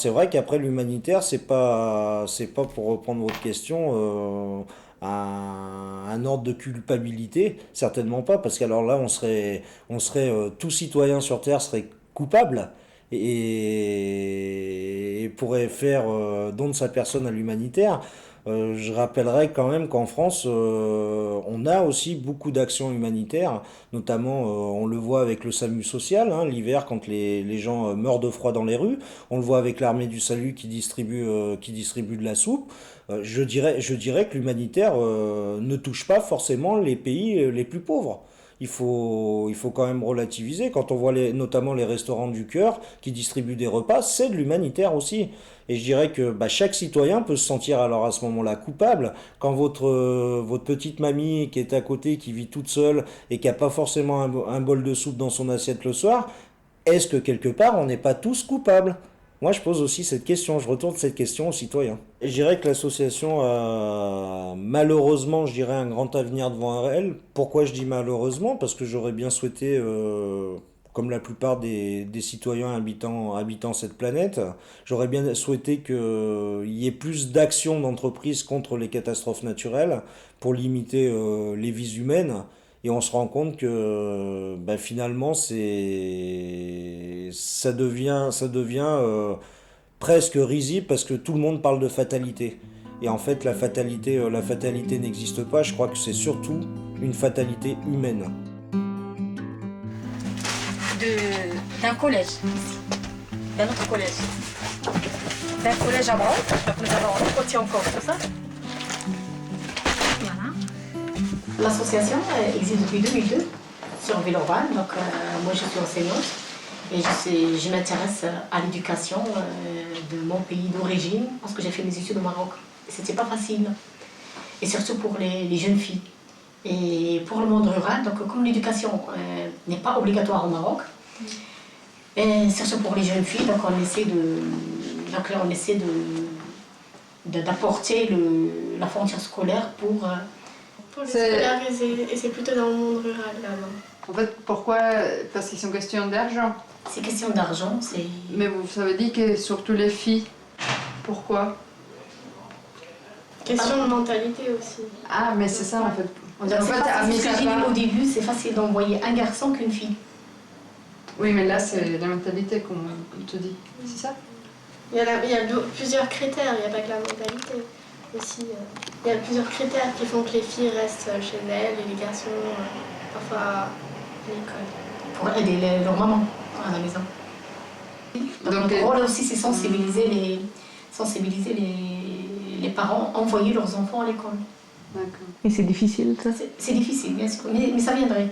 C'est vrai qu'après l'humanitaire, c'est pas pour reprendre votre question, un ordre de culpabilité, certainement pas, parce qu'alors là, tout citoyen sur Terre serait coupable et pourrait faire don de sa personne à l'humanitaire. Je rappellerai quand même qu'en France, on a aussi beaucoup d'actions humanitaires, notamment on le voit avec le SAMU social, hein, l'hiver quand les gens meurent de froid dans les rues, on le voit avec l'armée du salut qui distribue de la soupe. Je dirais que l'humanitaire ne touche pas forcément les pays les plus pauvres. Il faut quand même relativiser. Quand on voit notamment les restaurants du cœur qui distribuent des repas, c'est de l'humanitaire aussi. Et je dirais que chaque citoyen peut se sentir alors à ce moment-là coupable quand votre petite mamie qui est à côté, qui vit toute seule et qui n'a pas forcément un bol de soupe dans son assiette le soir. Est-ce que quelque part on n'est pas tous coupables? Moi, je pose aussi cette question, je retourne cette question aux citoyens. Et je dirais que l'association a malheureusement, je dirais, un grand avenir devant elle. Pourquoi je dis malheureusement? Parce que j'aurais bien souhaité, comme la plupart des citoyens habitant cette planète, j'aurais bien souhaité qu'il y ait plus d'actions d'entreprises contre les catastrophes naturelles pour limiter les vies humaines. Et on se rend compte que finalement ça devient presque risible parce que tout le monde parle de fatalité. Et en fait, la fatalité n'existe pas. Je crois que c'est surtout une fatalité humaine. D'un collège, d'un autre collège. D'un collège à Maroc, donc nous allons côté encore tout ça. Voilà. L'association existe depuis 2002 sur Villeurbanne, donc moi je suis enseignante et je m'intéresse à l'éducation de mon pays d'origine parce que j'ai fait mes études au Maroc. C'était pas facile, et surtout pour les jeunes filles. Et pour le monde rural, donc comme l'éducation n'est pas obligatoire au Maroc, et surtout pour les jeunes filles, donc on essaie d'apporter la fourniture scolaire pour les scolariser, et c'est plutôt dans le monde rural là-bas. En fait, pourquoi? Parce qu'ils sont question d'argent. C'est question d'argent, c'est... Mais ça veut dire que surtout les filles. Pourquoi? Question de mentalité aussi. Ah, mais c'est ça en fait. Donc, en fait, ce que j'ai dit au début, c'est facile d'envoyer un garçon qu'une fille. Oui, mais là, c'est la mentalité qu'on te dit. C'est ça? Il y a plusieurs critères, il n'y a pas que la mentalité. Aussi, il y a plusieurs critères qui font que les filles restent chez elles et les garçons parfois à l'école. Pour aider leur maman à la maison. Donc notre rôle aussi, c'est sensibiliser les parents, envoyer leurs enfants à l'école. D'accord. Et c'est difficile, ça? C'est difficile, bien sûr, mais ça viendrait.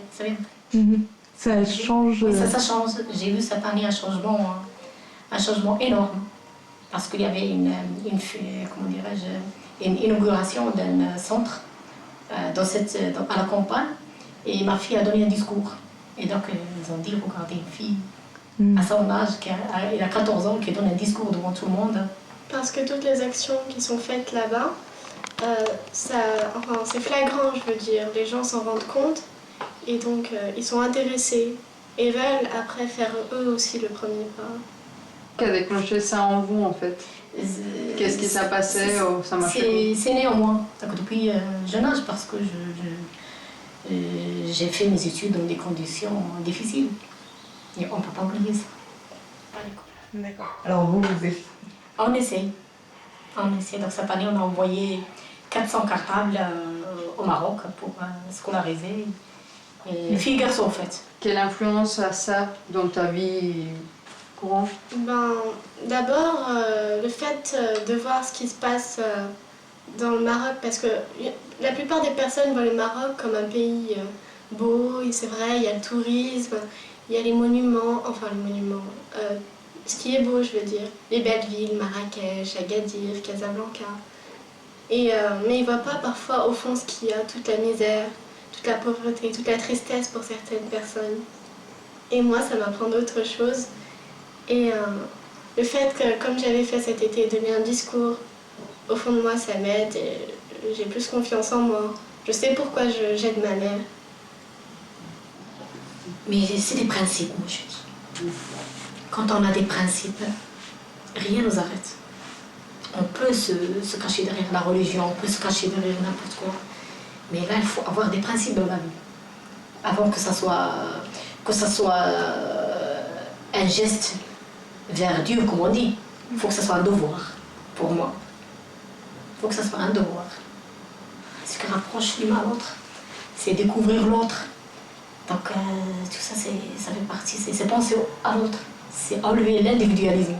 Ça change. Oui, ça change. J'ai vu cette année un changement énorme. Parce qu'il y avait une inauguration d'un centre à la campagne, et ma fille a donné un discours. Et donc ils ont dit, regardez une fille à son âge, elle a 14 ans, qui donne un discours devant tout le monde. Parce que toutes les actions qui sont faites là-bas, c'est flagrant, je veux dire. Les gens s'en rendent compte et donc ils sont intéressés et veulent après faire eux aussi le premier pas. Qu'est-ce qui a déclenché ça en vous en fait? Qu'est-ce qui s'est passé? Ça m'a fait... C'est né en moi, donc depuis jeune âge, parce que j'ai fait mes études dans des conditions difficiles. Et on ne peut pas oublier ça. D'accord. Alors vous On essaie. Donc cette année, on a envoyé 400 cartables au Maroc pour scolariser les filles et garçons en fait. Quelle influence a ça dans ta vie courante? D'abord, le fait de voir ce qui se passe dans le Maroc, parce que la plupart des personnes voient le Maroc comme un pays beau, et c'est vrai, il y a le tourisme, il y a les monuments, ce qui est beau, je veux dire, les belles villes, Marrakech, Agadir, Casablanca. Mais ils ne voient pas parfois au fond ce qu'il y a, toute la misère, toute la pauvreté, toute la tristesse pour certaines personnes. Et moi, ça m'apprend d'autres choses. Et le fait que, comme j'avais fait cet été, donner un discours, au fond de moi, ça m'aide et j'ai plus confiance en moi. Je sais pourquoi j'aide ma mère. Mais c'est des principes, moi je dis. Quand on a des principes, rien ne nous arrête. On peut se cacher derrière la religion, on peut se cacher derrière n'importe quoi. Mais là, il faut avoir des principes dans la vie. Avant que ça soit un geste vers Dieu, comme on dit. Il faut que ça soit un devoir, pour moi. Il faut que ça soit un devoir. Ce qui rapproche l'humain à l'autre, c'est découvrir l'autre. Donc tout ça, ça fait partie, c'est penser à l'autre. C'est enlever l'individualisme.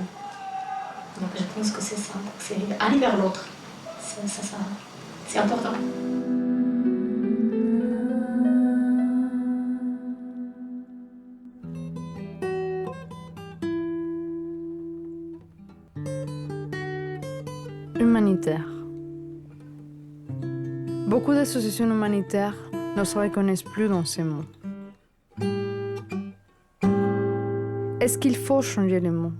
Donc je pense que c'est ça. C'est aller vers l'autre. C'est important. Humanitaire. Beaucoup d'associations humanitaires ne se reconnaissent plus dans ces mots. Est-ce qu'il faut changer les mots?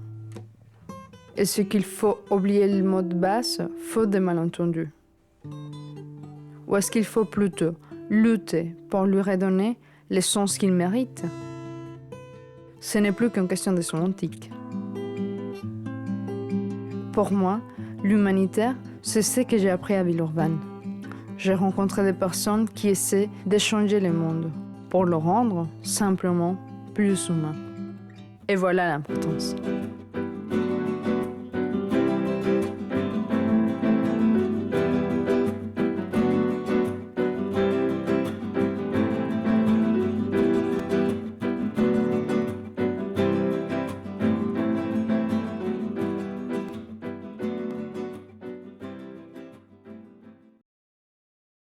Est-ce qu'il faut oublier le mot de base, faute de malentendus? Ou est-ce qu'il faut plutôt lutter pour lui redonner le sens qu'il mérite? Ce n'est plus qu'une question de sémantique. Pour moi, l'humanitaire, c'est ce que j'ai appris à Villeurbanne. J'ai rencontré des personnes qui essaient de changer le monde pour le rendre simplement plus humain. Et voilà l'importance.